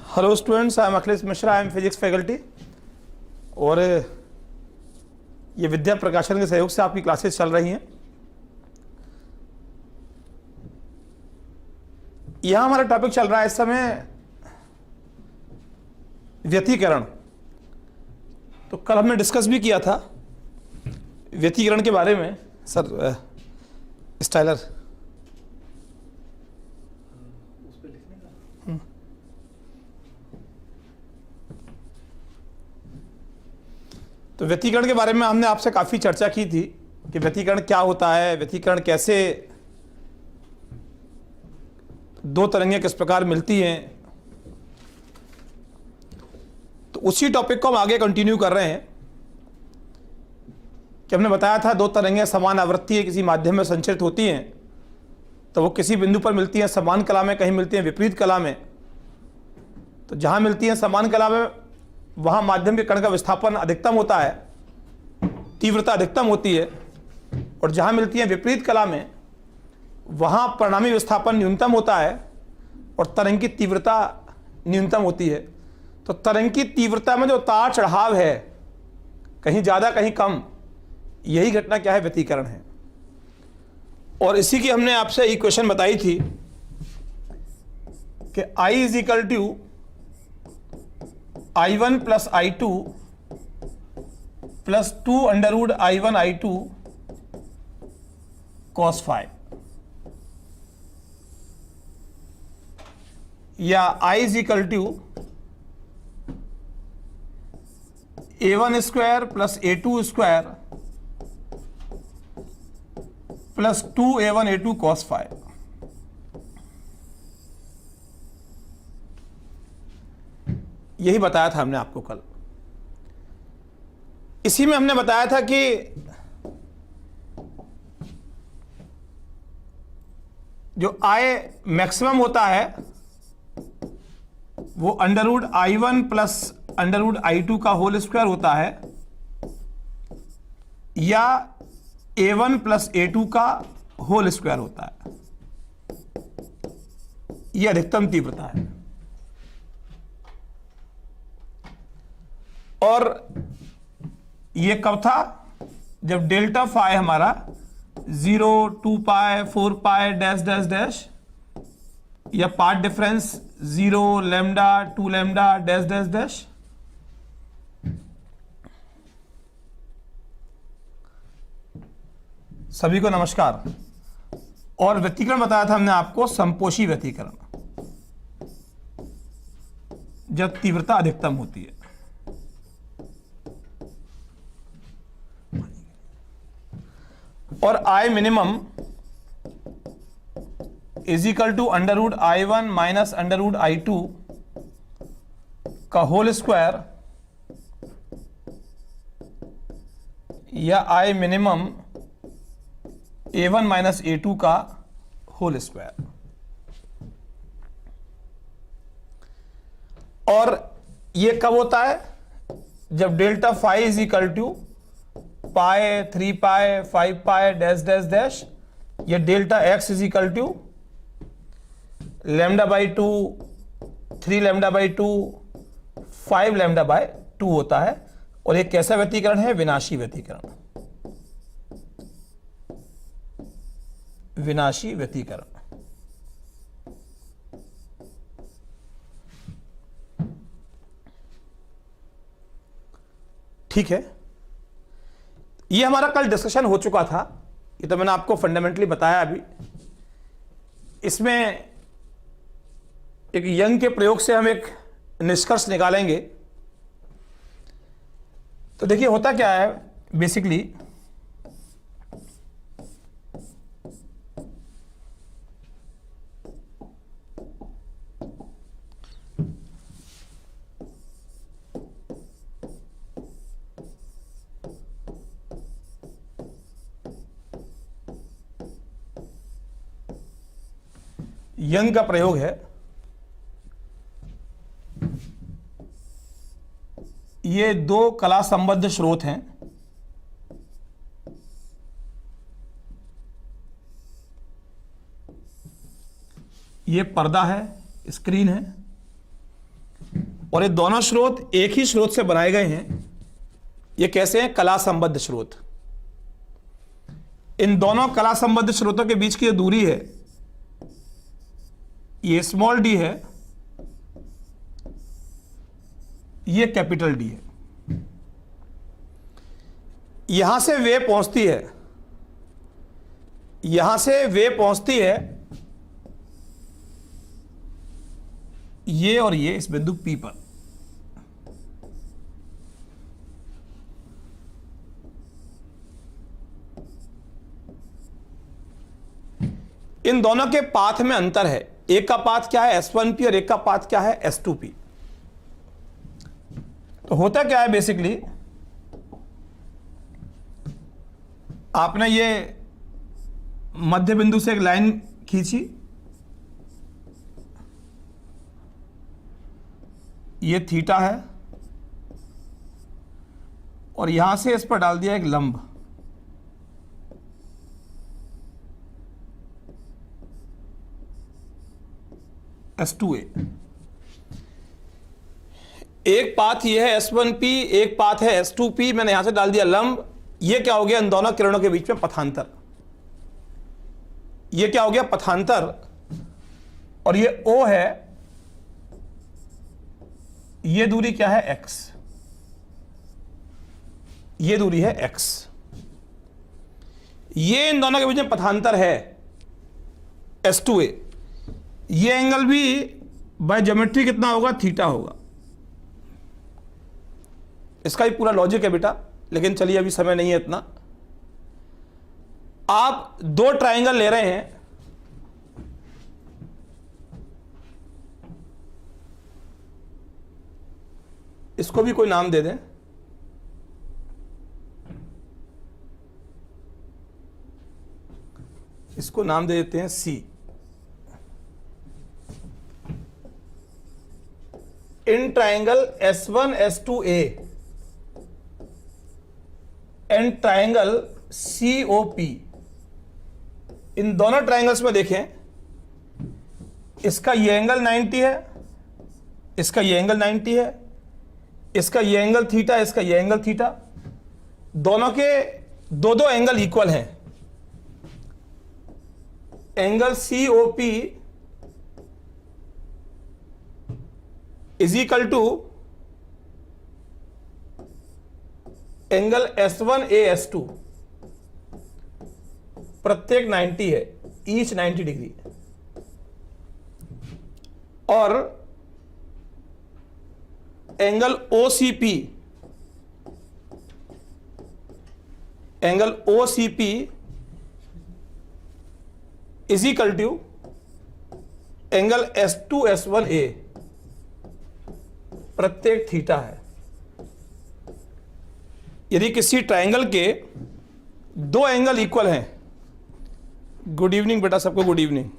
Hello students, I am Akhilesh Mishra, I am physics faculty. और ये विद्या प्रकाशन के सहयोग से आपकी क्लासेस चल रही हैं। यहाँ हमारा टॉपिक चल रहा है इस समय व्यतिकरण। तो कल हमने डिस्कस भी किया था व्यतिकरण के बारे में। सर स्टाइलर तो व्यतिकरण के बारे में हमने आपसे काफ़ी चर्चा की थी कि व्यतिकरण क्या होता है, व्यतिकरण कैसे, दो तरंगें किस प्रकार मिलती हैं। तो उसी टॉपिक को हम आगे कंटिन्यू कर रहे हैं कि हमने बताया था दो तरंगें समान आवृत्ति किसी माध्यम में संचरित होती हैं तो वो किसी बिंदु पर मिलती हैं समान कला में, कहीं मिलती हैं विपरीत कला में। तो जहाँ मिलती हैं समान कला में वहाँ माध्यम के कण का विस्थापन अधिकतम होता है, तीव्रता अधिकतम होती है। और जहाँ मिलती हैं विपरीत कला में वहाँ परिणामी विस्थापन न्यूनतम होता है और तरंग की तीव्रता न्यूनतम होती है। तो तरंग की तीव्रता में जो उतार चढ़ाव है, कहीं ज़्यादा कहीं कम, यही घटना क्या है, व्यतिकरण है। और इसी की हमने आपसे इक्वेशन बताई थी कि I is equal to I1 plus I2 plus 2 under root I1 I2 cos phi, या I is equal to A1 square plus A2 square plus 2A1 A2 cos phi। यही बताया था हमने आपको कल। इसी में हमने बताया था कि जो I मैक्सिमम होता है वो under root I1 plus under root I2 का होल स्क्वायर होता है, या A1 प्लस A2 का होल स्क्वायर होता है। यह अधिकतम तीव्रता है। और ये कब था, जब डेल्टा फाई हमारा 0, 2 पाई, 4 पाई डैश डैश डैश, या path difference 0, lambda, 2 lambda dash dash dash. सभी को नमस्कार। और व्यतिकरण बताया था हमने आपको समपोषी व्यतिकरण, जब तीव्रता अधिकतम होती है। और I minimum is equal to under root I1 minus under root I2 का होल स्क्वायर, या I minimum A1 minus A2 का होल स्क्वायर। और ये कब होता है, जब delta phi is equal to pi, 3 pi, 5 pi dash dash dash, या delta X is equal to lambda by 2, 3 lambda by 2, 5 lambda by 2 होता है। और ये कैसा व्यतिकरण है, विनाशी व्यतिकरण, विनाशी व्यतिकरण। ठीक है, ये हमारा कल डिस्कशन हो चुका था। ये तो मैंने आपको फंडामेंटली बताया। अभी इसमें एक यंग के प्रयोग से हम एक निष्कर्ष निकालेंगे। तो देखिए होता क्या है, बेसिकली यंग का प्रयोग है, ये दो कला संबद्ध स्रोत हैं। ये पर्दा है, स्क्रीन है, और ये दोनों स्रोत एक ही स्रोत से बनाए गए हैं। ये कैसे हैं? कला संबद्ध स्रोत। इन दोनों कला संबद्ध स्रोतों के बीच की जो दूरी है ये स्मॉल डी है, ये कैपिटल डी है। यहां से वेव पहुंचती है, यहां से वेव पहुंचती है ये और ये इस बिंदु P पर। इन दोनों के पाथ में अंतर है। एक का पाथ क्या है? S1P और एक का पाथ क्या है? S2P। तो होता क्या है बेसिकली, आपने ये मध्य बिंदु से एक लाइन खींची, ये थीटा है, और यहां से इस पर डाल दिया एक लंब। S2A। एक पाथ ये है S1P, एक पाथ है S2P। मैंने यहां से डाल दिया लंब। ये क्या हो गया? इन दोनों किरणों के बीच में पथांतर। ये क्या हो गया? पथांतर। और ये O है, ये दूरी क्या है? X। ये दूरी है X। ये इन दोनों के बीच में पथांतर है S2A। ये एंगल भी बाय ज्योमेट्री कितना होगा? थीटा होगा। इसका भी पूरा लॉजिक है बेटा, लेकिन चलिए अभी समय नहीं है इतना। आप दो ट्रायंगल ले रहे हैं, इसको भी कोई नाम दे दें। इसको नाम दे देते हैं C। In triangle S1 S2A and triangle COP, इन दोनों ट्रायंगल्स में देखें, इसका ये एंगल 90 है, इसका ये एंगल 90 है, इसका ये एंगल थीटा, इसका ये एंगल थीटा। दोनों के दो दो एंगल इक्वल हैं। Angle COP is equal to angle S1A S2, प्रत्येक 90 है, ईच 90 डिग्री। और angle OCP, angle OCP is equal to angle S2 S1A, प्रत्येक थीटा है। यदि किसी ट्रायंगल के दो एंगल इक्वल हैं, गुड इवनिंग बेटा सबको, गुड इवनिंग।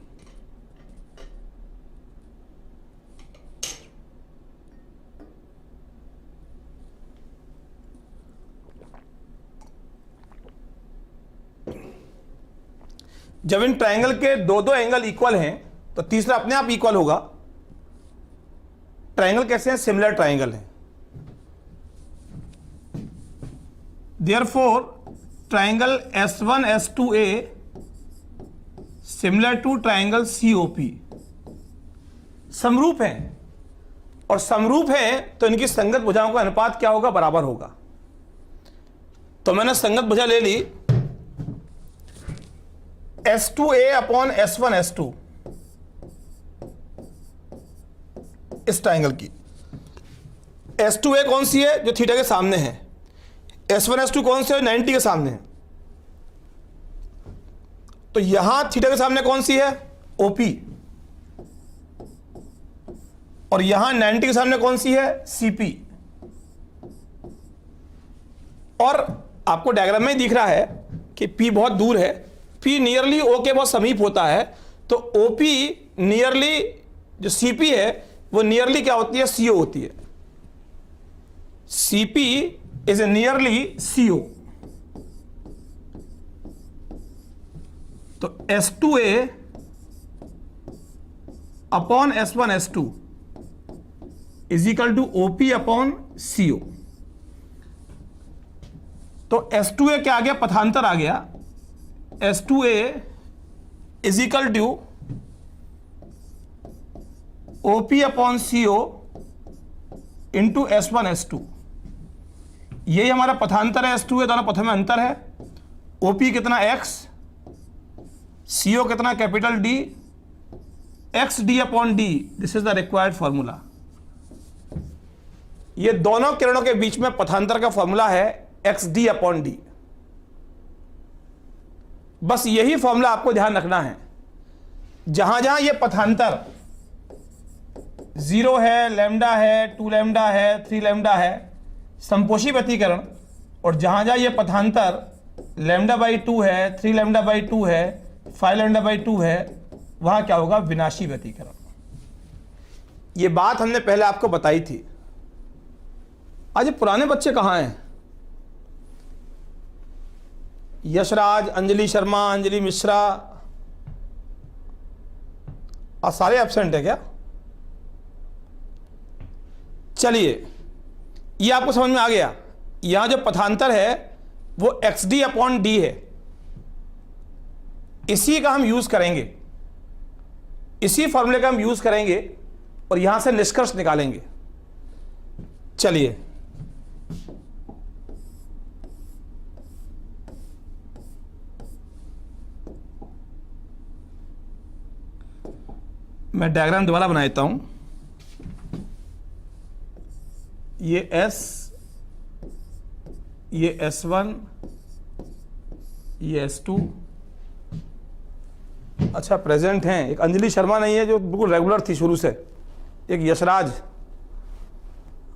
जब इन ट्रायंगल के दो दो एंगल इक्वल हैं तो तीसरा अपने आप इक्वल होगा। ट्रायंगल कैसे हैं? सिमिलर ट्रायंगल है। Therefore triangle S1 S2A similar to triangle COP, समरूप हैं। और समरूप हैं तो इनकी संगत भुजाओं का अनुपात क्या होगा? बराबर होगा। तो मैंने संगत भुजा ले ली S2A अपॉन S1 S2, इस ट्रायंगल की। S2A कौन सी है? जो थीटा के सामने है। S1 S2 कौन से है? 90 के सामने है। तो यहां थीटा के सामने कौन सी है? OP। और यहां 90 के सामने कौन सी है? CP। और आपको डायग्राम में ही दिख रहा है कि P बहुत दूर है, P नियरली O के बहुत समीप होता है। तो OP नियरली जो CP है वो नियरली क्या होती है? CO होती है। CP is a nearly CO। तो S2A upon S1 S2 is equal to OP upon CO। तो S2A क्या आ गया, पथांतर आ गया। S2A is equal to OP upon CO into S1 S2। यही हमारा पथांतर है। S2A दोनों पथों में अंतर है। OP कितना X, CO कितना capital D, XD upon D। This is the required formula. ये दोनों किरणों के बीच में पथांतर का फॉर्मूला है XD अपॉन D। बस यही फॉर्मूला आपको ध्यान रखना है। जहां जहां ये पथांतर 0 है, लैम्डा है, 2 लैम्डा है, 3 लैम्डा है, संपोषी व्यतिकरण, और जहां जहां ये पथांतर लैम्डा बाई 2 है, 3 लैम्डा बाई 2 है, 5 लैम्डा बाई 2 है, वहां क्या होगा, विनाशी व्यतिकरण। ये बात हमने पहले आपको बताई थी। आज ये पुराने बच्चे कहाँ हैं? यशराज, अंजलि शर्मा, अंजलि मिश्रा, आज सारे एब्सेंट है क्या? चलिए, ये आपको समझ में आ गया। यहां जो पथांतर है वो XD अपॉन D है। इसी का हम यूज करेंगे, इसी फॉर्मूले का हम यूज करेंगे और यहां से निष्कर्ष निकालेंगे। चलिए, मैं डायग्राम दोबारा बना देता हूं। ये S, ये S1, ये S2। अच्छा, प्रेजेंट हैं। एक अंजलि शर्मा नहीं है जो बिल्कुल रेगुलर थी शुरू से, एक यशराज,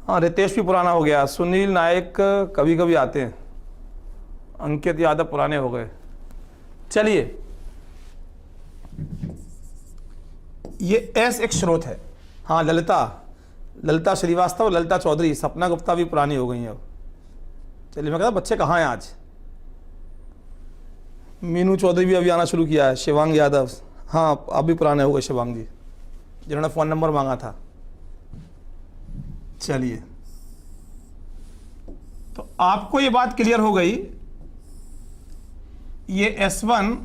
हाँ रितेश भी पुराना हो गया, सुनील नायक कभी कभी आते हैं, अंकित यादव पुराने हो गए। चलिए, ये S एक स्रोत है। हाँ, ललिता श्रीवास्तव, ललिता चौधरी, सपना गुप्ता भी पुरानी हो गई हैं अब। चलिए, मैं कहता बच्चे कहाँ हैं आज? मीनू चौधरी भी अभी आना शुरू किया है, शिवांग यादव, हाँ आप भी पुराने हो गए शिवांग जी, जिन्होंने फ़ोन नंबर मांगा था। चलिए, तो आपको ये बात क्लियर हो गई, ये S1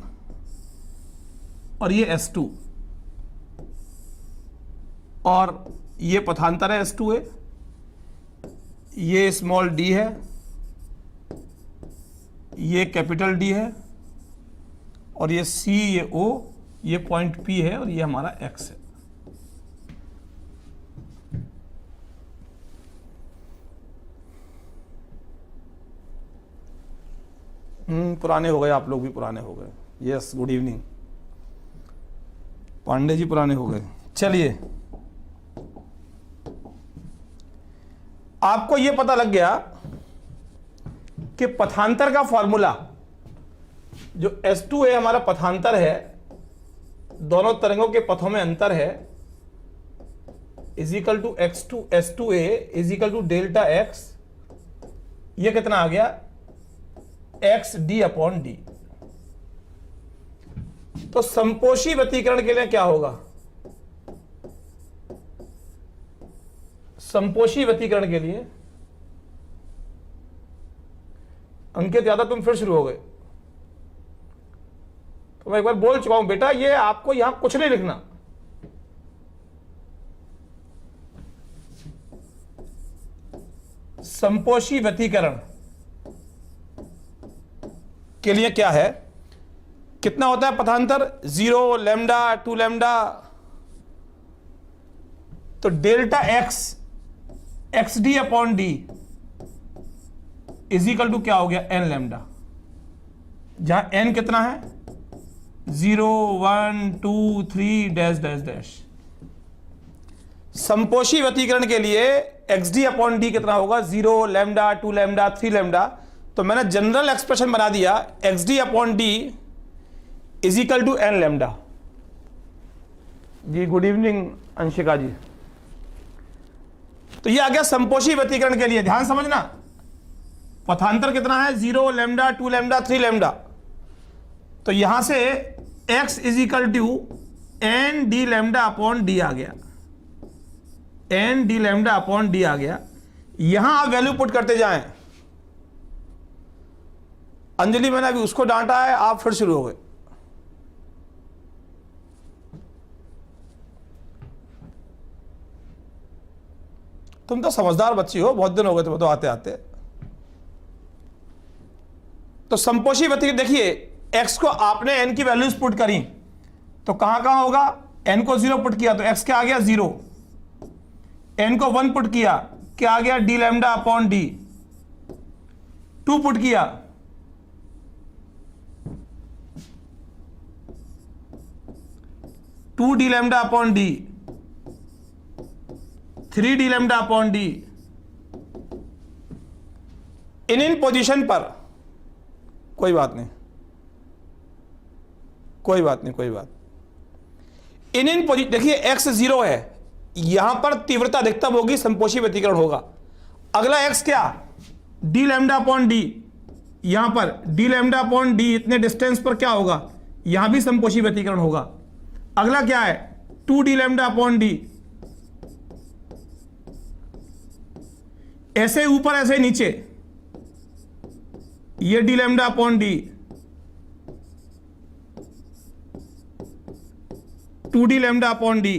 और ये S2 और ये पथांतर है S2A, ये स्मॉल d है, ये कैपिटल D है, और ये C, ये O, ये पॉइंट P है, और ये हमारा X है। पुराने हो गए, आप लोग भी पुराने हो गए। Yes, good evening, Pandey ji पुराने हो गए। चलिए, आपको यह पता लग गया कि पथांतर का फॉर्मूला, जो S2A हमारा पथांतर है, दोनों तरंगों के पथों में अंतर है, is equal to S2A is equal to delta X। ये कितना आ गया, XD अपॉन D। तो संपोषी व्यतिकरण के लिए क्या होगा? संपोषी व्यतिकरण के लिए, अंकित यादव तुम फिर शुरू हो गए। तो मैं एक बार बोल चुका हूं बेटा, ये आपको यहां कुछ नहीं लिखना। संपोषी व्यतिकरण के लिए क्या है, कितना होता है पथांतर? 0, लैम्डा, 2 लैम्डा। तो delta X XD upon D is equal to क्या हो गया, n लैम्डा, जहां n कितना है, 0, 1, 2, 3 डैश डैश डैश। संपोषी व्यतिकरण के लिए XD अपॉन D कितना होगा, 0, लैम्डा, 2 लैम्डा, 3 लैम्डा। तो मैंने जनरल एक्सप्रेशन बना दिया, XD upon D is equal to n lambda. जी गुड इवनिंग अंशिका जी। तो ये आ गया संपोषी व्यतिकरण के लिए। ध्यान समझना, पथांतर कितना है, 0, लैम्डा, 2 लैम्डा, 3 लैम्डा। तो यहां से x is equal to n d lambda upon d आ गया। N D lambda upon D आ गया। यहां आप वैल्यू पुट करते जाएं। अंजलि मैंने अभी उसको डांटा है, आप फिर शुरू हो गए। तुम तो समझदार बच्ची हो, बहुत दिन हो गए तुम्हें तो आते आते। तो संपोषी व्यतिकरण देखिए, x को आपने n की वैल्यूज पुट करी तो कहां कहां होगा। n को 0 पुट किया तो x क्या आ गया 0, n को 1 पुट किया क्या आ गया D lambda upon D, 2 put किया two D lambda upon D, 3 D lambda upon D. इन पोजीशन पर कोई बात नहीं, कोई बात नहीं, कोई बात। इन पोजीशन देखिए x 0 है, यहां पर तीव्रता अधिकतम होगी, संपोषी व्यतिकरण होगा। अगला x क्या, डी लैम्डा अपॉन डी, यहां पर डी लैम्डा अपॉन डी इतने डिस्टेंस पर क्या होगा, यहां भी संपोषी व्यतिकरण होगा। अगला क्या है 2 डी लैम्डा अपॉन डी, ऐसे ऊपर ऐसे नीचे, ये D lambda upon D, 2 D lambda upon D.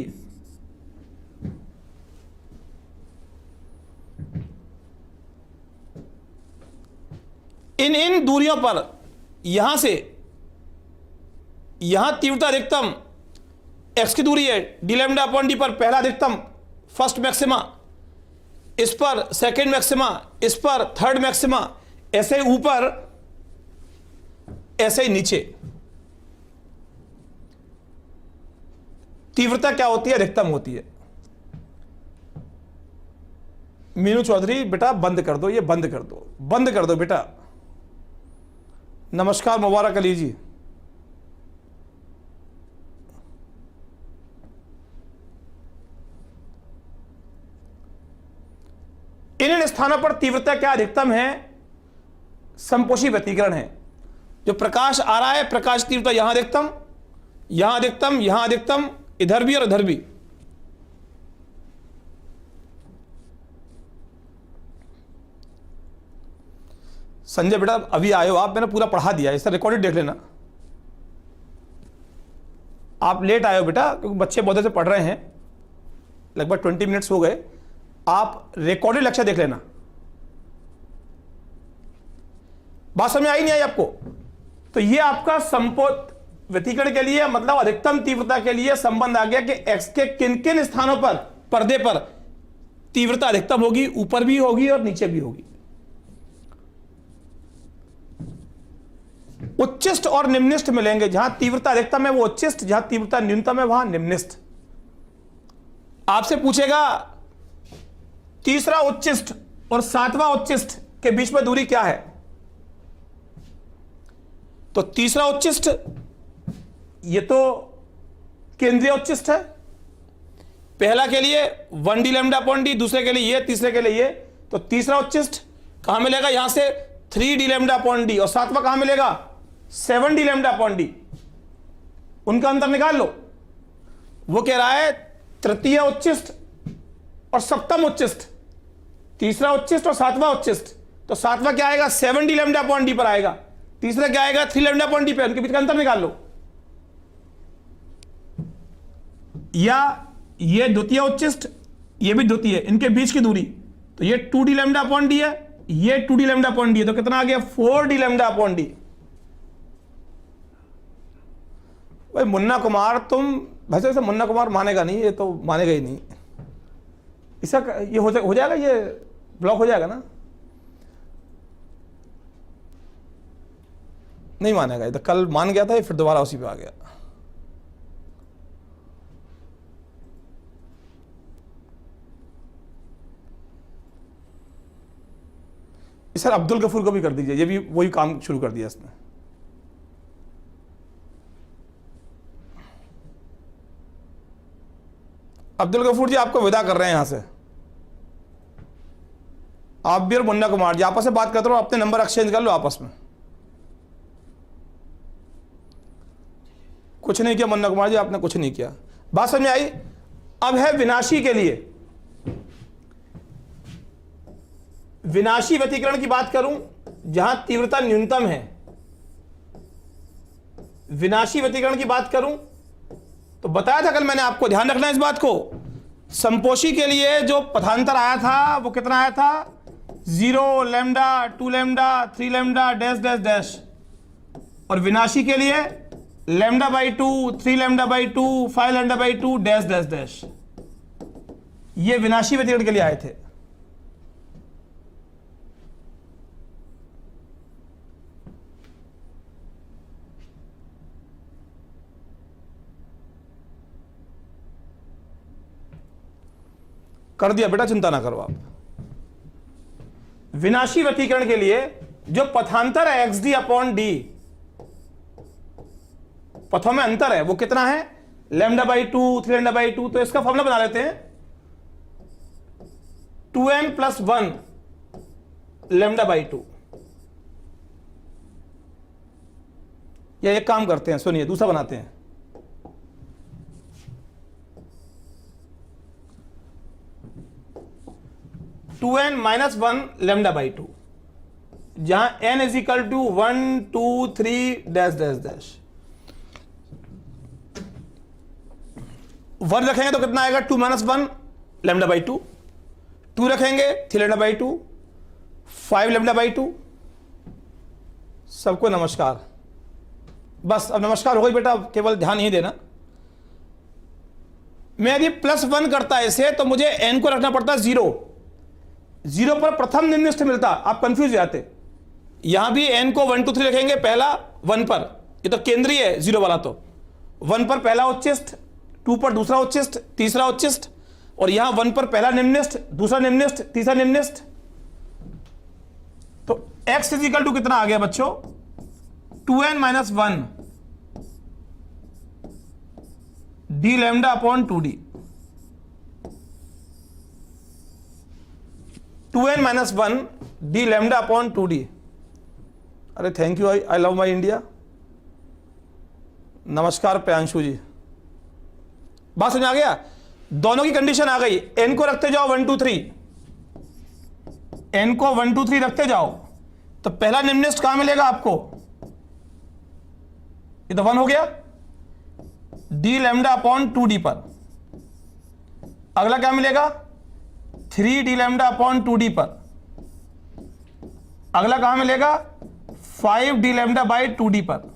इन दूरियों पर यहां से यहां तीव्रता अधिकतम x की दूरी है डी लैम्डा अपॉन डी पर, पहला अधिकतम फर्स्ट मैक्सिमा, इस पर सेकंड मैक्सिमा, इस पर थर्ड मैक्सिमा, ऐसे ऊपर ऐसे ही नीचे। तीव्रता क्या होती है, अधिकतम होती है। मीनू चौधरी बेटा बंद कर दो, ये बंद कर दो, बंद कर दो बेटा। नमस्कार मुबारक अली जी। इन स्थानों पर तीव्रता क्या अधिकतम है, संपोषी व्यतिकरण है। जो प्रकाश आ रहा है, प्रकाश तीव्रता यहां अधिकतम, यहां अधिकतम, यहां अधिकतम, इधर भी और इधर भी। संजय बेटा अभी आए हो आप, मैंने पूरा पढ़ा दिया, इसका रिकॉर्डेड देख लेना। आप लेट आए हो बेटा, क्योंकि बच्चे बहुत देर से पढ़ रहे हैं, लगभग 20 मिनट्स हो गए। आप रिकॉर्डेड लेक्चर देख लेना। बात समझ आई नहीं आई आपको। तो ये आपका संपोत व्यतिकरण के लिए, मतलब अधिकतम तीव्रता के लिए संबंध आ गया कि x के किन किन स्थानों पर पर्दे पर तीव्रता अधिकतम होगी, ऊपर भी होगी और नीचे भी होगी। उच्चिष्ट और निम्निष्ठ मिलेंगे, जहां तीव्रता अधिकतम है वो उच्चिष्ट, जहां तीव्रता न्यूनतम है वहां निम्निष्ठ। आपसे पूछेगा तीसरा उच्चिष्ट और 7वां उच्चिष्ट के बीच में दूरी क्या है। तो तीसरा उच्चिष्ट ये तो केंद्रीय उच्चिष्ट है, पहला के लिए 1 डी लैम्डा अपॉन डी, दूसरे के लिए ये, तीसरे के लिए ये। तो तीसरा उच्चिष्ट कहां मिलेगा, यहां से 3 डी लैम्डा अपॉन डी, और 7वां कहां मिलेगा 7 डी लैम्डा अपॉन डी। उनका अंतर निकाल लो। वो कह रहा है तृतीय उच्चिष्ट और सप्तम उच्चिष्ट, तीसरा उच्चिष्ट और 7वां उच्चिष्ट। तो 7वां क्या आएगा 7 डी लैम्डा अपॉन डी पर आएगा, तीसरा क्या आएगा 3 लैम्डा अपॉन डी पे। उनके बीच का अंतर निकाल लो। या ये द्वितीय उच्चिष्ट, ये भी द्वितीय, इनके बीच की दूरी, तो ये 2 डी लैम्डा अपॉन डी है, ये 2 डी लैम्डा अपॉन डी है, तो कितना आ गया 4 डी लैम्डा अपॉन डी। भाई मुन्ना कुमार, तुम वैसे से मुन्ना कुमार मानेगा नहीं, ये तो मानेगा ही नहीं। इसका ये हो जाएगा, ये ब्लॉक हो जाएगा ना, नहीं मानेगा। ये तो कल मान गया था, ये फिर दोबारा उसी पे आ गया। सर अब्दुल गफूर को भी कर दीजिए, ये भी वही काम शुरू कर दिया इसने। अब्दुल गफूर जी आपको विदा कर रहे हैं यहां से। आप भी और मुन्ना कुमार जी आपस में बात करते रहो, अपने नंबर एक्सचेंज कर लो आपस में। कुछ नहीं किया मुन्ना कुमार जी, आपने कुछ नहीं किया। बात समझ में आई। अब है विनाशी के लिए, विनाशी व्यतिकरण की बात करूं जहां तीव्रता न्यूनतम है, विनाशी व्यतिकरण की बात करूं तो बताया था कल मैंने आपको, ध्यान रखना इस बात को, संपोषी के लिए जो पथांतर आया था वो कितना आया था, 0, lambda, 2 lambda, 3 lambda, dash dash dash, और विनाशी के लिए λ/2, 3 λ/2, 5 λ/2, डैश डैश डैश। ये विनाशी व्यतिकरण के लिए आए थे। कर दिया बेटा, चिंता ना करो आप। विनाशी व्यतिकरण के लिए जो पथांतर है xd/d, पथों में अंतर है, वो कितना है, λ/2, 3 λ/2। तो इसका फॉर्मूला बना लेते हैं, 2m + 1 λ/2। या एक काम करते हैं, सुनिए, दूसरा बनाते हैं। टू एन माइनस 1 λ/2, जहां n = 1, 2, 3 डैश डैश डैश। 1 रखेंगे तो कितना आएगा, 2 - 1 λ/2, 2 रखेंगे 3 λ/2, 5 λ/2। सबको नमस्कार। बस अब नमस्कार हो गई बेटा, केवल ध्यान ही देना। मैं यदि +1 करता है इसे तो मुझे n को रखना पड़ता है 0। 0 पर प्रथम निम्नस्थ मिलता, आप कंफ्यूज हो जाते। यहां भी n को 1 2 3 रखेंगे, पहला 1 पर, ये तो केंद्रीय है 0 वाला, तो 1 पर पहला उच्चिष्ट, 2 पर दूसरा उच्चिष्ट, तीसरा उच्चिष्ट, और यहां 1 पर पहला निम्नस्थ, दूसरा निम्नस्थ, तीसरा निम्नस्थ। तो x = कितना आ गया बच्चों, 2n - 1 dλ/2d। 2n - 1 dλ/2d। अरे thank you, I love my India. नमस्कार प्रियांशु जी। बात समझ आ गया, दोनों की कंडीशन आ गई। n को रखते जाओ 1 2 3, n को 1 2 3 रखते जाओ, तो पहला निम्नस्थ कहां मिलेगा आपको, ये तो 1 हो गया, dλ/2d पर। अगला क्या मिलेगा, 3 dλ/2d पर। अगला कहां मिलेगा, 5 dλ/2d पर।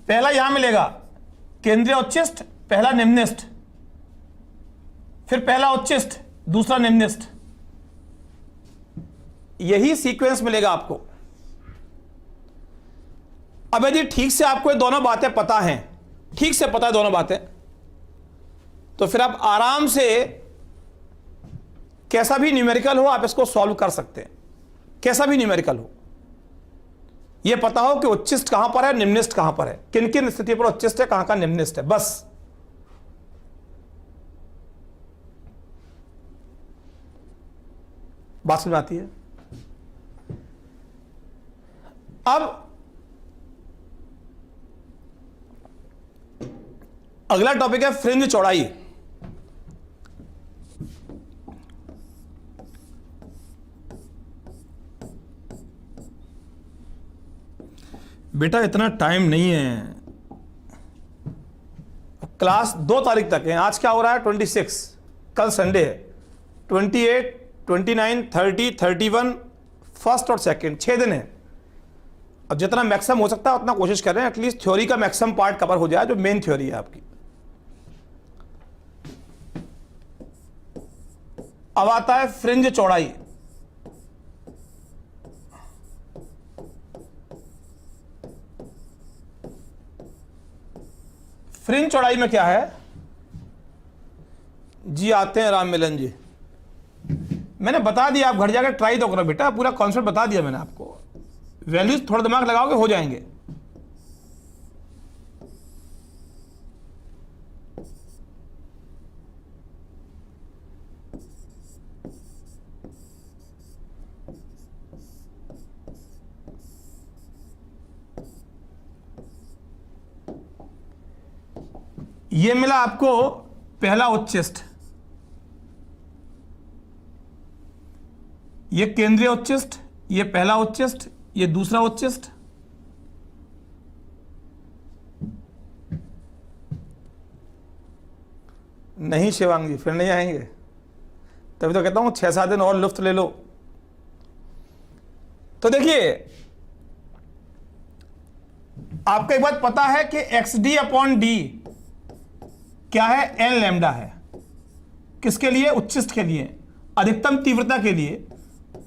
पहला यहां मिलेगा केंद्रीय उच्चिष्ट, पहला निम्नस्थ, फिर पहला उच्चिष्ट, दूसरा निम्नस्थ। यही सीक्वेंस मिलेगा आपको। अब यदि ठीक से आपको ये दोनों बातें पता हैं, ठीक से पता है दोनों बातें, तो फिर आप आराम से कैसा भी न्यूमेरिकल हो आप इसको सॉल्व कर सकते हैं। कैसा भी न्यूमेरिकल हो, यह पता हो कि उच्चिष्ट कहां पर है, निम्नस्थ कहां पर है, किन किन स्थिति पर उच्चिष्ट है, कहां का निम्नस्थ है, बस। बात समझ आती है। अब अगला टॉपिक है फ्रिंज चौड़ाई। बेटा इतना टाइम नहीं है, क्लास 2 तारीख तक है। आज क्या हो रहा है, 26, कल संडे है, 28, 29, 30, 31, 1 और 2, 6 दिन है। अब जितना मैक्सिमम हो सकता है उतना कोशिश कर रहे हैं, एटलीस्ट थ्योरी का मैक्सिमम पार्ट कवर हो जाए, जो मेन थ्योरी है आपकी। अब आता है फ्रिंज चौड़ाई। फ्रिंज चौड़ाई में क्या है जी, आते हैं राम मिलन जी। मैंने बता दिया, आप घर जाकर ट्राई तो करो बेटा, पूरा कॉन्सेप्ट बता दिया मैंने आपको। वैल्यूज थोड़ा दिमाग लगाओगे हो जाएंगे। ये मिला आपको पहला उच्चिष्ट, ये केंद्रीय उच्चिष्ट, ये पहला उच्चिष्ट, ये दूसरा उच्चिष्ट, नहीं शिवांग जी फिर नहीं आएंगे, तभी तो कहता हूं 6-7 दिन और लुफ्त ले लो। तो देखिए आपको एक बात पता है कि XD/D क्या है, n लैम्डा है, किसके लिए, उच्चिष्ट के लिए, अधिकतम तीव्रता के लिए,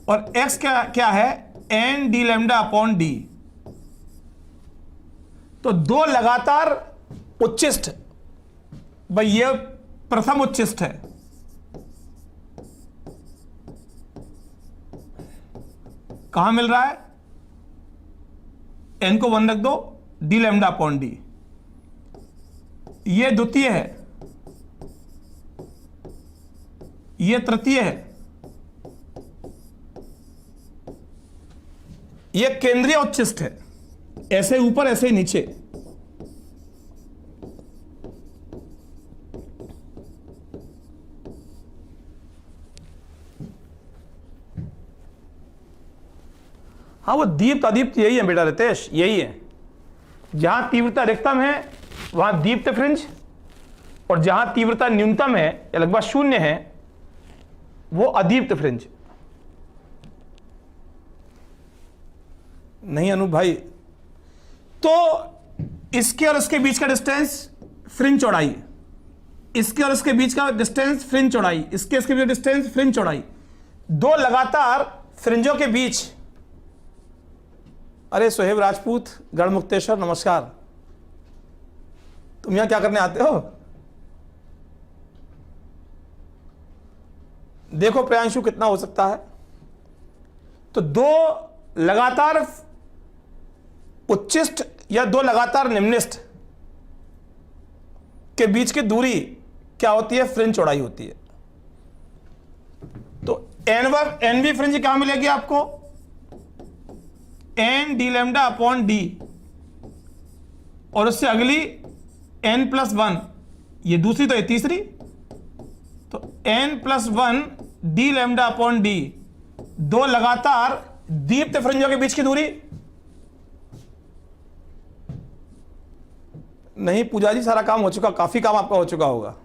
और x क्या है, ND λ/D। तो दो लगातार उच्चिष्ट, भाई ये प्रथम उच्चिष्ट है, कहां मिल रहा है, n को 1 रख दो, D λ/D। ये द्वितीय है, ये तृतीय है, ये केंद्रीय उच्चिष्ट है, ऐसे ऊपर ऐसे ही नीचे। हाँ वो दीप्त अदीप्त यही है बेटा रितेश, यही है। जहां तीव्रता अधिकतम है वहां दीप्त फ्रिंज, और जहां तीव्रता न्यूनतम है या लगभग शून्य है वो अदीप्त फ्रिंज। नहीं अनूप भाई, तो इसके और इसके बीच का डिस्टेंस फ्रिंज चौड़ाई, इसके और इसके बीच का डिस्टेंस फ्रिंज चौड़ाई, इसके इसके बीच डिस्टेंस फ्रिंज चौड़ाई, दो लगातार फ्रिंजों के बीच। अरे सोहेब राजपूत गढ़मुक्तेश्वर नमस्कार, तुम यहां क्या करने आते हो? देखो प्रियांशु कितना हो सकता है। तो दो लगातार उच्चिष्ट या दो लगातार निम्निष्ठ के बीच की दूरी क्या होती है, फ्रिंज चौड़ाई होती है। तो NV फ्रिंज क्या मिलेगी आपको, ND λ/D, और उससे अगली n+1, ये दूसरी तो ये तीसरी, तो n+1 D λ/D, दो लगातार दीप्त फ्रिंजों के बीच की दूरी। नहीं पूजा जी सारा काम हो चुका, काफी काम आपका हो चुका होगा।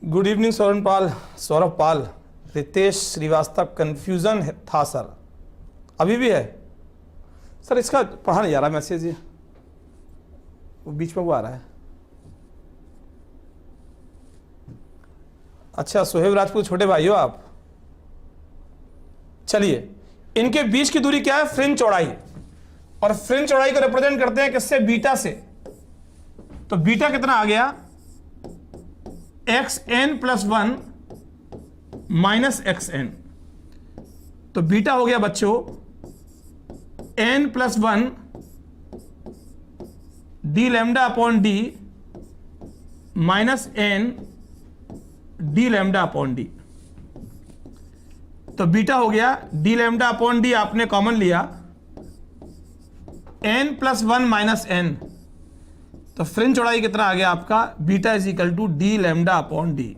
गुड इवनिंग सौरभ पाल, रितेश श्रीवास्तव, कंफ्यूजन था सर, अभी भी है सर, इसका पढ़ा नहीं जा रहा मैसेज, ये वो बीच में वो आ रहा है। अच्छा सोहेब राजपूत छोटे भाई हो आप। चलिए इनके बीच की दूरी क्या है, फ्रिंज चौड़ाई, और फ्रिंज चौड़ाई को रिप्रेजेंट करते हैं किससे, बीटा से। तो बीटा कितना आ गया, xn+1 - xn। तो बीटा हो गया बच्चों n+1 D λ/D -n D λ/D। तो बीटा हो गया D λ/D, आपने कॉमन लिया, n+1 - n, तो फ्रिंज चौड़ाई कितना आ गया आपका, बीटा = D λ/D।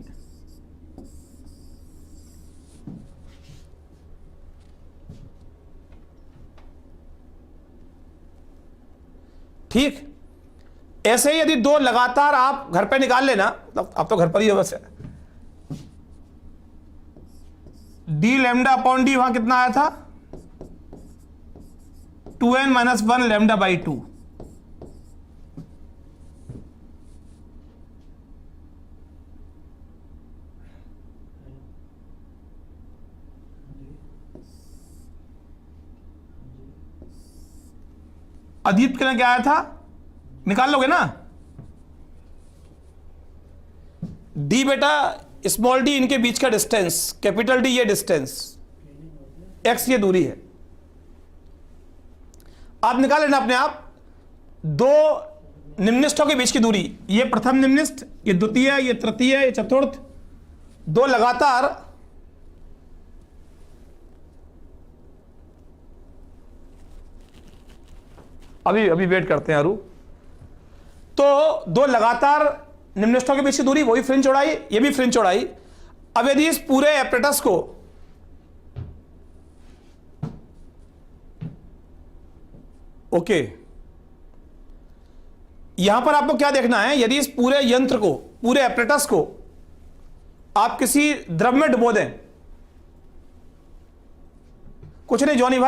ठीक, ऐसे ही यदि दो लगातार आप घर पे निकाल लेना, आप तो घर पर ही हो वैसे, D λ/D वहां कितना आया था, 2n - 1 λ/2। अदीप्त के लिए क्या आया था, निकाल लोगे ना, D बेटा स्मॉल d इनके बीच का डिस्टेंस, कैपिटल D ये डिस्टेंस, x ये दूरी है, आप निकाल लेना अपने आप। दो निम्निष्ठों के बीच की दूरी, ये प्रथम निम्निष्ठ, ये द्वितीय, ये तृतीय, ये चतुर्थ, दो लगातार अभी वेट करते हैं अरु। तो दो लगातार निम्निष्ठों के बीच की दूरी, वही फ्रिंज चौड़ाई, ये भी फ्रिंज चौड़ाई। अब यदि इस पूरे एपरेटस को ओके, यहां पर आपको क्या देखना है, यदि इस पूरे यंत्र को, पूरे एपरेटस को आप किसी द्रव में डुबो दें, कुछ नहीं जॉनी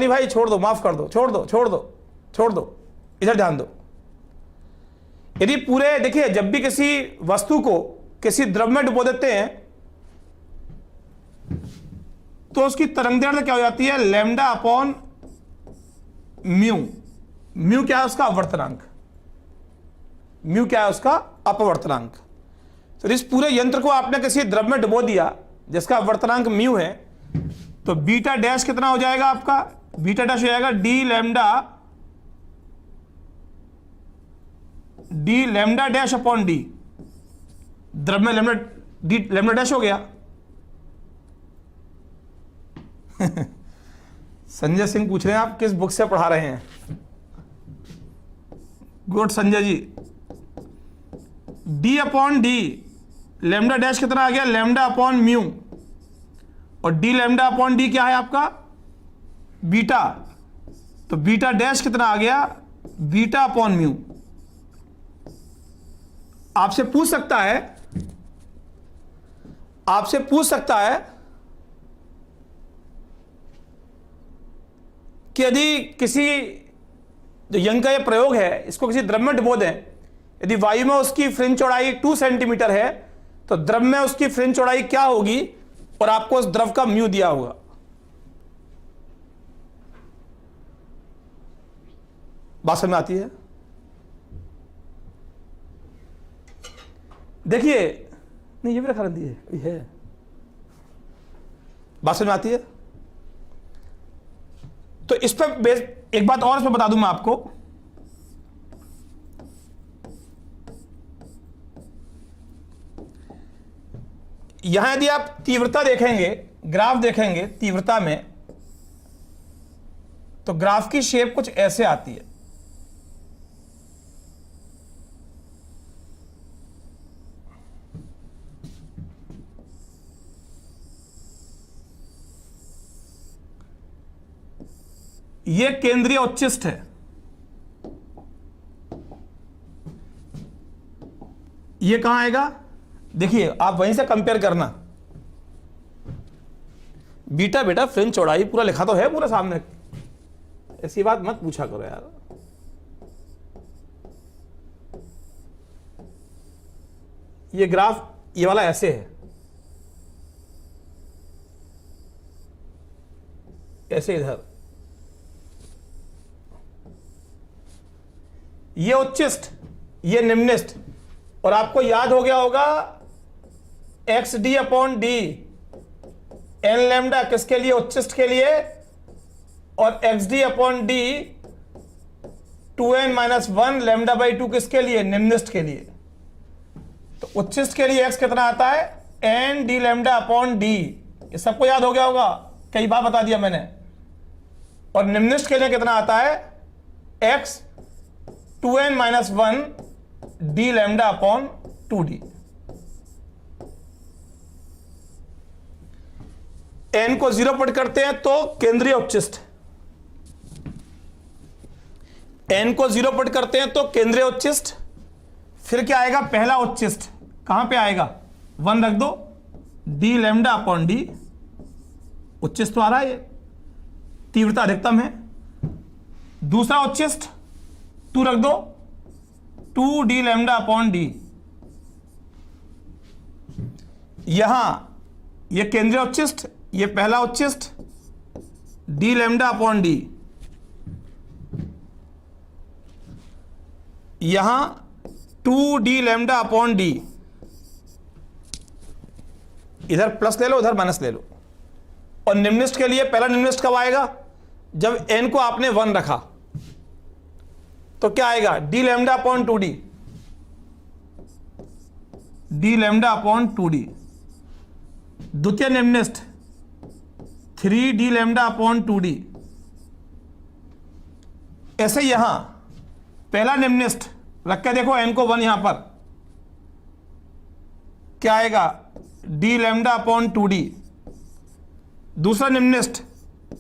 भाई छोड़ दो, माफ कर दो, छोड़ दो, इधर ध्यान दो। यदि पूरे, देखिए जब भी किसी वस्तु को किसी द्रव में डुबो देते हैं तो उसकी तरंगदैर्घ्य क्या हो जाती है, लैम्डा अपॉन म्यू। म्यू क्या है उसका, अपवर्तनांक। म्यू क्या है उसका, अपवर्तनांक। तो इस पूरे यंत्र को आपने किसी द्रव में डुबो दिया जिसका अपवर्तनांक म्यू है, तो बीटा डैश कितना हो जाएगा आपका, बीटा डैश हो जाएगा D lambda dash upon D. द्रव में लैम्डा डैश हो गया। संजय सिंह पूछ रहे हैं आप किस बुक से पढ़ा रहे हैं। Good Sanjay ji. D upon D, lambda dash कितना आ गया, लैम्डा अपॉन म्यू, और डी लैम्डा अपॉन डी क्या है आपका, बीटा। तो बीटा डैश कितना आ गया, बीटा अपॉन म्यू। आपसे पूछ सकता है कि यदि किसी, जो यंग का ये प्रयोग है, इसको किसी द्रव में डुबो दें, यदि वायु में उसकी फ्रिंज चौड़ाई 2 सेंटीमीटर है तो द्रव में उसकी फ्रिंज चौड़ाई क्या होगी, और आपको उस द्रव का म्यू दिया होगा। बात समझ में आती है? देखिए, नहीं ये भी रखा दी है, बात समझ में आती है? तो इस पर एक बात और इसमें बता दूं मैं आपको, यहां यदि आप तीव्रता देखेंगे, ग्राफ देखेंगे तीव्रता में, तो ग्राफ की शेप कुछ ऐसे आती है। यह केंद्रीय उच्चिष्ट है, यह कहां आएगा, देखिए आप वहीं से कंपेयर करना। बीटा बेटा फ्रिंज चौड़ाई पूरा लिखा तो है पूरा सामने, ऐसी बात मत पूछा करो यार। ये ग्राफ ये वाला ऐसे है, ऐसे इधर, ये उच्चिष्ट, ये निम्निष्ठ, और आपको याद हो गया होगा x d upon d, n lambda किसके लिए, उच्चिष्ट के लिए, और x d upon d 2n - 1 lambda by 2 किसके लिए, निम्निष्ठ के लिए। तो उच्चिष्ट के लिए एक्स कितना आता है, n D lambda upon d, ये सबको याद हो गया होगा, कई बार बता दिया मैंने। और निम्निष्ठ के लिए कितना आता है, x 2n - 1 D lambda upon 2d। n को 0 पुट करते हैं तो केंद्रीय उच्चिष्ट, n को 0 पुट करते हैं तो केंद्रीय उच्चिष्ट, फिर क्या आएगा, पहला उच्चिष्ट कहां पे आएगा, 1 रख दो, डी लैम्डा अपॉन डी, उच्चिष्ट तो आ रहा है, ये तीव्रता अधिकतम है। दूसरा उच्चिष्ट 2 रख दो, 2 डी लैम्डा अपॉन डी। यहां ये केंद्रीय उच्चिष्ट, ये पहला उच्चिष्ट, डी लैम्डा अपॉन डी। यहां 2 डी लैम्डा अपॉन डी, इधर प्लस ले लो, उधर माइनस ले लो। और निम्निष्ठ के लिए पहला निम्निष्ठ कब आएगा, जब n को आपने 1 रखा, तो क्या आएगा, D lambda upon 2d, D lambda upon 2d। द्वितीय निम्निष्ठ 3 डी लैम्डा अपॉन 2d। ऐसे यहां पहला निम्निष्ठ रख के देखो, n को 1 यहां पर, क्या आएगा, डी लैम्डा अपॉन 2d। दूसरा निम्निष्ठ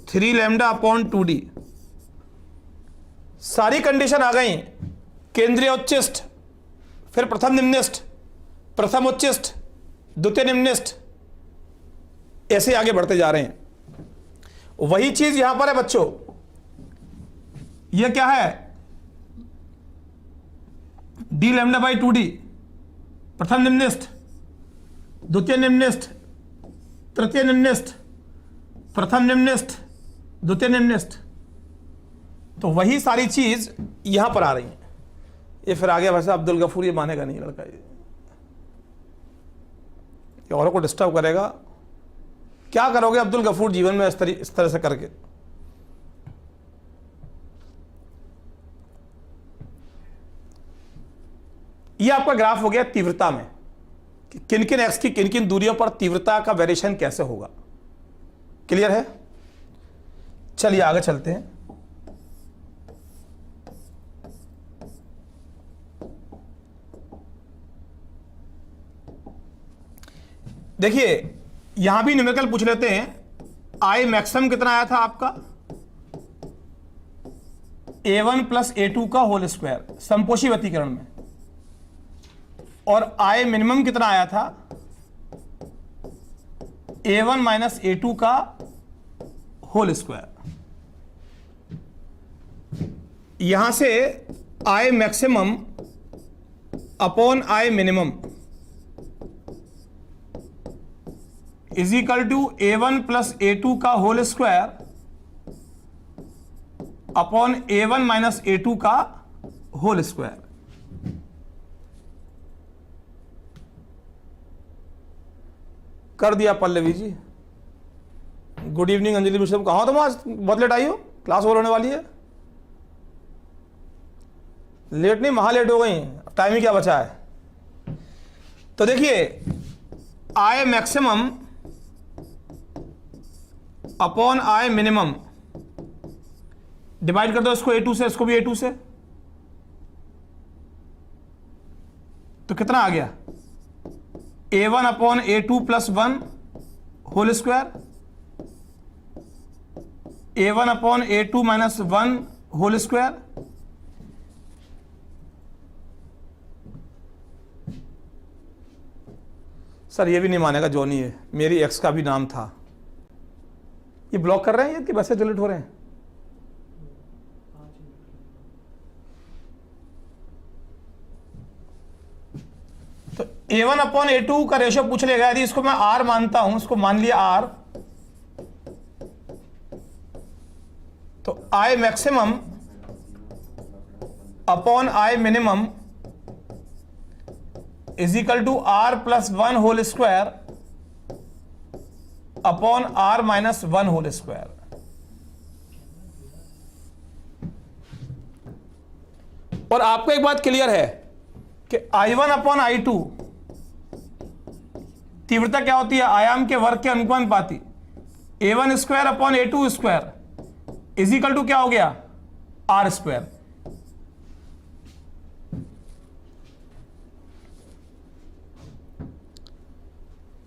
3 लैम्डा अपॉन 2d। सारी कंडीशन आ गई, केंद्रीय उच्चिष्ट, फिर प्रथम निम्निष्ठ, प्रथम उच्चिष्ठ, द्वितीय निम्निष्ठ, ऐसे आगे बढ़ते जा रहे हैं। वही चीज यहां पर है बच्चों। यह क्या है, डी लैम्डा बाई 2d, प्रथम निम्निष्ठ, द्वितीय निम्निष्ठ, तृतीय निम्निष्ठ, प्रथम निम्निष्ठ, द्वितीय निम्निष्ठ। तो वही सारी चीज यहां पर आ रही है। ये फिर आगे वैसे अब्दुल गफूर ये मानेगा नहीं लड़का, ये औरों को डिस्टर्ब करेगा। क्या करोगे अब्दुल गफूर जीवन में इस तरह से करके? ये आपका ग्राफ हो गया तीव्रता में, कि किन किन एक्स की किन किन दूरियों पर तीव्रता का वेरिएशन कैसे होगा। क्लियर है? चलिए आगे चलते हैं। देखिए यहां भी न्यूमेरिकल पूछ लेते हैं। आई मैक्सिमम कितना आया था आपका? a1 प्लस a2 का होल स्क्वायर समपोषी व्यतिकरण में, और आई मिनिमम कितना आया था? a1 माइनस a2 का होल स्क्वायर। यहां से I maximum upon I minimum is equal to a1 plus a2 का whole square upon a1 minus a2 का होल स्क्वायर। कर दिया पल्लवी जी। गुड इवनिंग अंजलि मिश्रा, कहाँ तुम आज बहुत लेट आई हो? क्लास ओवर होने वाली है। लेट नहीं, महा लेट हो गई, टाइम ही क्या बचा है। तो देखिए आई maximum upon I minimum, divide कर दो इसको a2 से, इसको भी a2 से, तो कितना आ गया? a1 upon a2 plus 1 whole square, a1 upon a2 minus 1 whole square, sir ये भी नहीं मानेगा जॉनी, है मेरी एक्स का भी नाम था। ये ब्लॉक कर रहे हैं या कि वैसे डिलीट हो रहे हैं? तो a1 अपॉन a2 का रेशियो पूछ लेगा। यदि इसको मैं r मानता हूं, इसको मान लिया r, तो i maximum upon i minimum is equal to r plus 1 whole square upon r minus 1 whole square. और आपको एक बात क्लियर है कि I1 अपॉन I2 तीव्रता क्या होती है? आयाम के वर्ग के अनुपाती a1 square upon a2 square is equal to क्या हो गया? r square.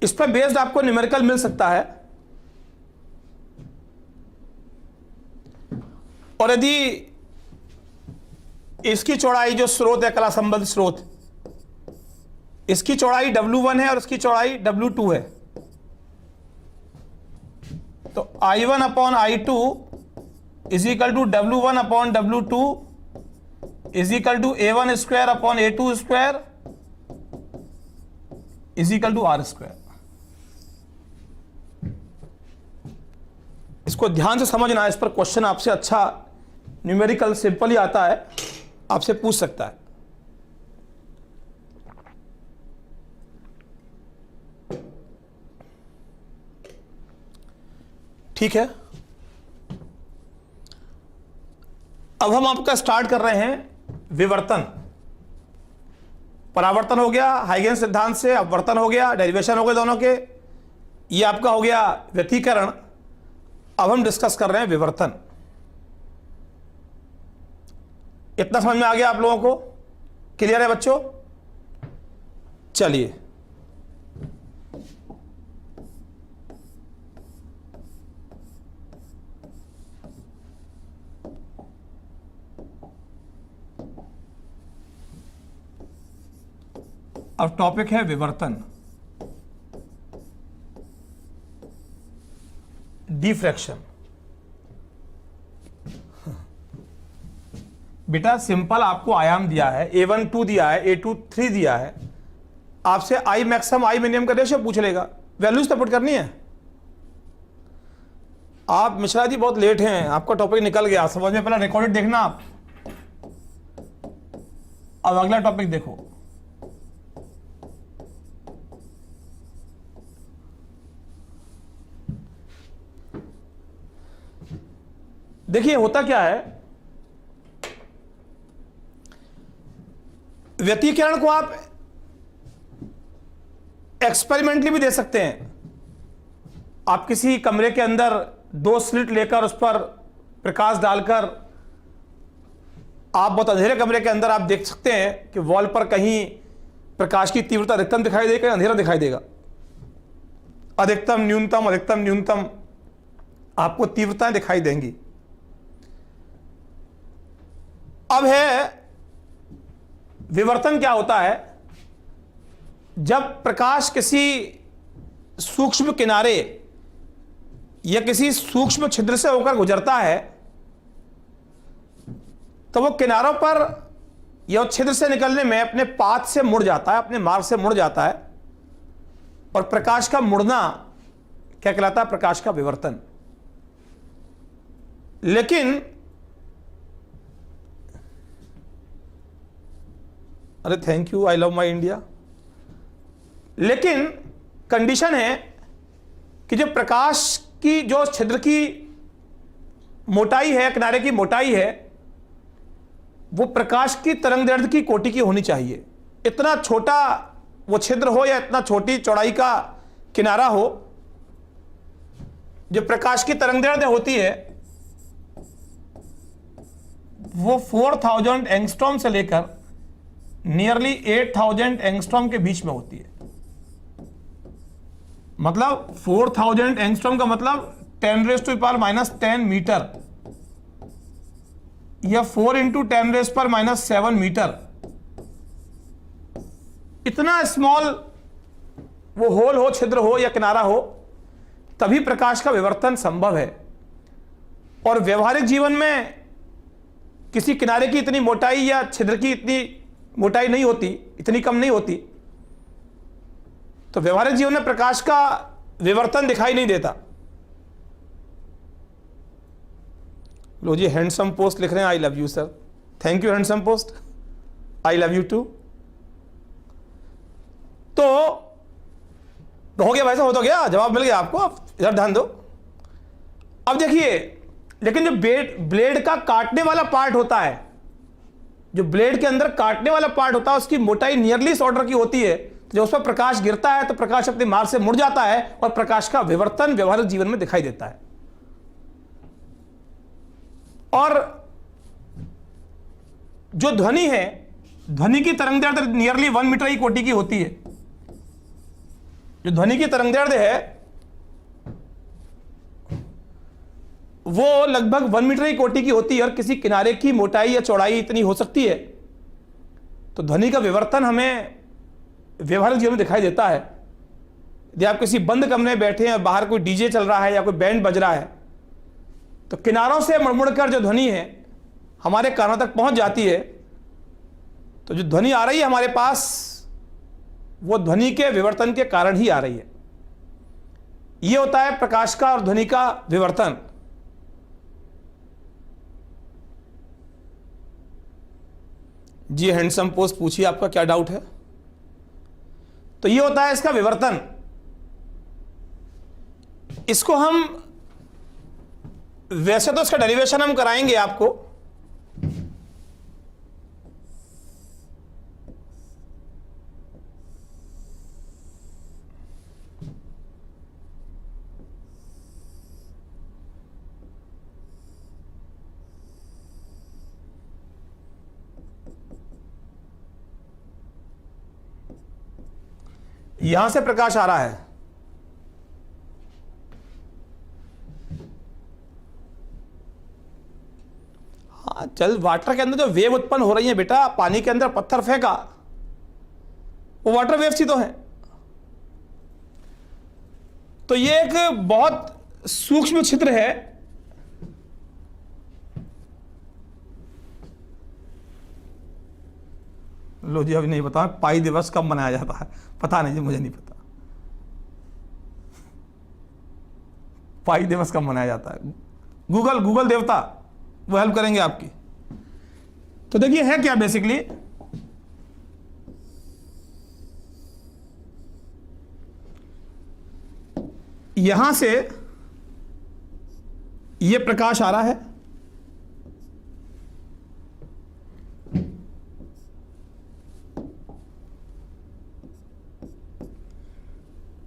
इस पर बेस्ड आपको न्यूमेरिकल मिल सकता है। और यदि इसकी चौड़ाई जो स्रोत है, कला संबद्ध स्रोत, इसकी चौड़ाई W1 है और इसकी चौड़ाई W2 है, तो I1 upon I2 is equal to W1 upon W2 is equal to A1 square upon A2 square is equal to R square. इसको ध्यान से समझना, इस पर क्वेश्चन आपसे अच्छा न्यूमेरिकल सिंपल ही आता है, आपसे पूछ सकता है। ठीक है, अब हम आपका स्टार्ट कर रहे हैं विवर्तन। परावर्तन हो गया हाइगेंस सिद्धांत से, अपवर्तन हो गया, डेरिवेशन हो गए दोनों के, ये आपका हो गया व्यतिकरण। अब हम डिस्कस कर रहे हैं विवर्तन। इतना समझ में आ गया आप लोगों को? क्लियर है बच्चों? चलिए अब टॉपिक है विवर्तन, डिफ्रैक्शन। बेटा सिंपल आपको आयाम दिया है, A1 2 दिया है, A2 3 दिया है, आपसे आई मैक्सिमम आई मिनिमम का रेशियो पूछ लेगा, वैल्यूज तो पुट करनी है। आप मिश्रा जी बहुत लेट हैं, आपका टॉपिक निकल गया समझ में, पहला रिकॉर्डेड देखना आप। अब अगला टॉपिक देखो, देखिए होता क्या है, व्यतिकरण को आप एक्सपेरिमेंटली भी दे सकते हैं। आप किसी कमरे के अंदर 2 स्लिट लेकर उस पर प्रकाश डालकर आप बहुत अंधेरे कमरे के अंदर आप देख सकते हैं कि वॉल पर कहीं प्रकाश की तीव्रता अधिकतम दिखाई देगा, कहीं अंधेरा दिखाई देगा। अधिकतम न्यूनतम आपको तीव्रताएं दिखाई देंगी। अब है विवर्तन। क्या होता है, जब प्रकाश किसी सूक्ष्म किनारे या किसी सूक्ष्म छिद्र से होकर गुजरता है तो वो किनारों पर या छिद्र से निकलने में अपने पाथ से मुड़ जाता है, अपने मार्ग से मुड़ जाता है, और प्रकाश का मुड़ना क्या कहलाता है, प्रकाश का विवर्तन। लेकिन अरे thank you, I love my India. लेकिन कंडीशन है कि जो प्रकाश की जो छिद्र की मोटाई है, किनारे की मोटाई है, वो प्रकाश की तरंगदैर्ध्य की कोटि की होनी चाहिए। इतना छोटा वो छिद्र हो या इतना छोटी चौड़ाई का किनारा हो, जो प्रकाश की तरंगदैर्ध्य होती है वो 4000 एंगस्ट्रॉम से लेकर नियरली 8000 एंगस्ट्रॉम के बीच में होती है। मतलब 4000 एंगस्ट्रॉम का मतलब 10⁻⁻10 मीटर या 4 × 10⁻⁻7 मीटर। इतना स्मॉल वो होल हो, छिद्र हो या किनारा हो, तभी प्रकाश का विवर्तन संभव है। और व्यवहारिक जीवन में किसी किनारे की इतनी मोटाई या छिद्र की इतनी मोटाई नहीं होती, इतनी कम नहीं होती, तो व्यवहारिक जीवन में प्रकाश का विवर्तन दिखाई नहीं देता। लो जी, हैंडसम पोस्ट लिख रहे हैं, I love you sir, thank you handsome post, I love you too. तो हो गया भाई साहब, हो तो गया, जवाब मिल गया आपको, आप इधर ध्यान दो। अब देखिए, लेकिन जो ब्लेड का काटने वाला पार्ट होता है, जो ब्लेड के अंदर काटने वाला पार्ट होता है, उसकी मोटाई नियरली इस ऑर्डर की होती है। तो जब उस पर प्रकाश गिरता है तो प्रकाश अपने मार्ग से मुड़ जाता है और प्रकाश का विवर्तन व्यवहारिक जीवन में दिखाई देता है। और जो ध्वनि है, ध्वनि की तरंगदैर्ध्य नियरली 1 मीटर की कोटि की होती है। जो ध्वनि की तरंगदैर्ध्य है वो लगभग 1 मीटर की कोटि की होती है, और किसी किनारे की मोटाई या चौड़ाई इतनी हो सकती है। तो ध्वनि का विवर्तन हमें व्यवहारिक जीवन में दिखाई देता है। यदि आप किसी बंद कमरे में बैठे हैं, बाहर कोई डीजे चल रहा है या कोई बैंड बज रहा है, तो किनारों से मुड़मुड़कर जो ध्वनि है हमारे कानों तक पहुंच जाती है। तो जो ध्वनि आ रही है हमारे पास, वो ध्वनि के विवर्तन के कारण ही आ रही है। यह होता है प्रकाश का और ध्वनि का विवर्तन। जी हैंडसम पोस्ट, पूछिए आपका क्या डाउट है। तो ये होता है इसका विवर्तन। इसको हम वैसे तो इसका डेरिवेशन हम कराएंगे आपको, यहां से प्रकाश आ रहा है, चल वाटर के अंदर जो वेव उत्पन्न हो रही है बेटा, पानी के अंदर पत्थर फेंका, वो वाटर वेव्स ही तो हैं। तो ये एक बहुत सूक्ष्म चित्र है। लो जी, अभी नहीं पता पाई दिवस कब मनाया जाता है, पता नहीं जी, मुझे नहीं पता पाई दिवस कब मनाया जाता है। गूगल देवता वो हेल्प करेंगे आपकी। तो देखिए है क्या बेसिकली, यहां से ये प्रकाश आ रहा है,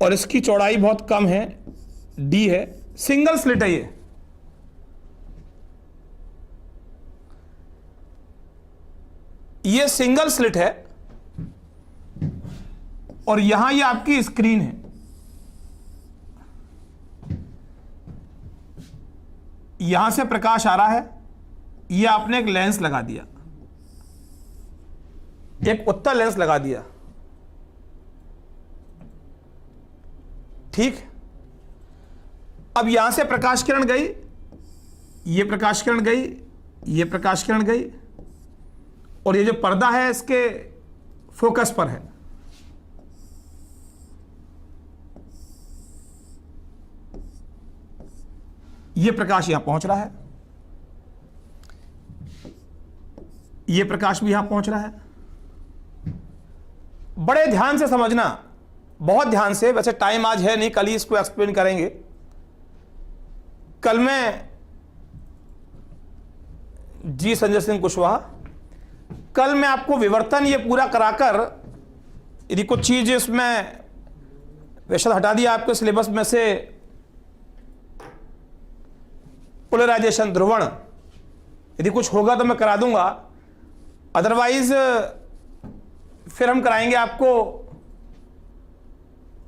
और इसकी चौड़ाई बहुत कम है, डी है, सिंगल स्लिट है ये सिंगल स्लिट है, और यहां ये आपकी स्क्रीन है। यहां से प्रकाश आ रहा है, ये आपने एक लेंस लगा दिया, एक उत्तल लेंस लगा दिया, ठीक। अब यहां से प्रकाश किरण गई, ये प्रकाश किरण गई, ये प्रकाश किरण गई, और ये जो पर्दा है इसके फोकस पर है। ये प्रकाश यहां पहुंच रहा है, ये प्रकाश भी यहां पहुंच रहा है। बड़े ध्यान से समझना, बहुत ध्यान से। वैसे टाइम आज है नहीं, कल ही इसको एक्सप्लेन करेंगे। कल मैं जी संजय सिंह कुशवाहा, कल मैं आपको विवर्तन ये पूरा कराकर, यदि कुछ चीज इसमें वैसे हटा दिया आपके सिलेबस में से, पोलराइजेशन, ध्रुवण, यदि कुछ होगा तो मैं करा दूंगा, अदरवाइज फिर हम कराएंगे आपको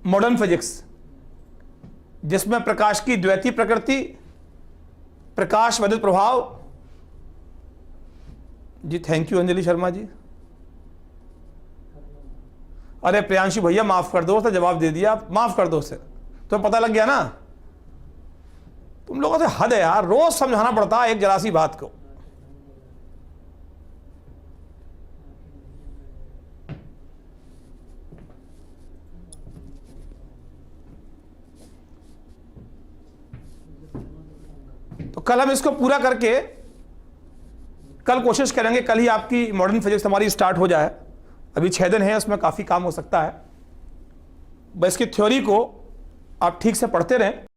मॉडर्न फिजिक्स, जिसमें प्रकाश की द्वैतीय प्रकृति, प्रकाश विद्युत प्रभाव। जी थैंक यू अंजलि शर्मा जी। अरे प्रियांशु भैया माफ कर दो, उसने जवाब दे दिया, माफ कर दो उसे, तो पता लग गया ना। तुम लोगों से हद है यार, रोज समझाना पड़ता है एक जरा सी बात को। तो कल हम इसको पूरा करके, कल कोशिश करेंगे, कल ही आपकी मॉडर्न फिजिक्स हमारी स्टार्ट हो जाए। अभी 6 दिन है, उसमें काफी काम हो सकता है। बस इसकी थ्योरी को आप ठीक से पढ़ते रहें।